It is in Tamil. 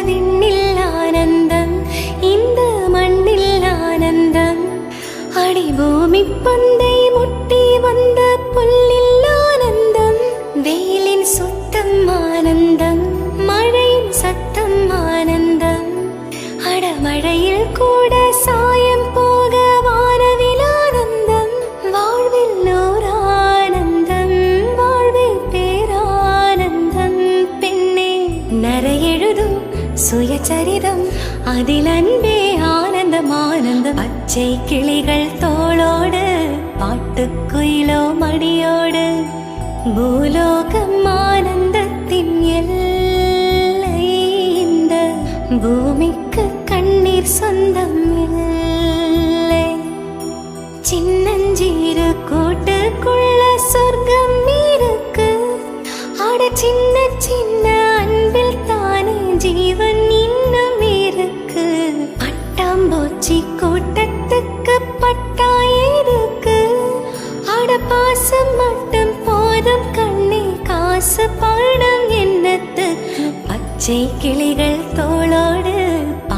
விண்ணில் ஆனந்தம், இந்த மண்ணில் ஆனந்தம். அடிபூமி பந்தை முட்டி வந்த புல்லில் ஆனந்தம். வெயிலின் சுத்தம் ஆனந்தம், மழையின் சத்தம் ஆனந்தம். அடமழையில் கூட சாயம் போக வானவில் ஆனந்தம். வாழ்வில் ஓர் ஆனந்தம், வாழ்வில் பேரானந்தம். பெண்ணே நரையெழுதும் சுயசரிதம், அதில் அன்பே ஆனந்தம் ஆனந்தம். பச்சை கிளிகள் தோளோடு, பாட்டுக்குயிலோ மடியோடு. பூலோகம் ஆனந்தத்தின் எல்லை, இந்த பூமிக்கு கண்ணீர் சொந்தம் இல்லை. சின்னஞ்சீரு கூட்டுக்குள்ள சொர்க்கம் இருக்கு. அட சின்ன சின்ன அன்பில் தானே ஜீவன் இன்னும் இருக்கு. பட்டாம்பூச்சி கூட்டத்துக்கு பட்டா இருக்கு. அட பாசம் மட்டும் போதும் கண்ணே, காசு பணம் என்னத்துக்கு. பச்சை கிளிகள் தோளோ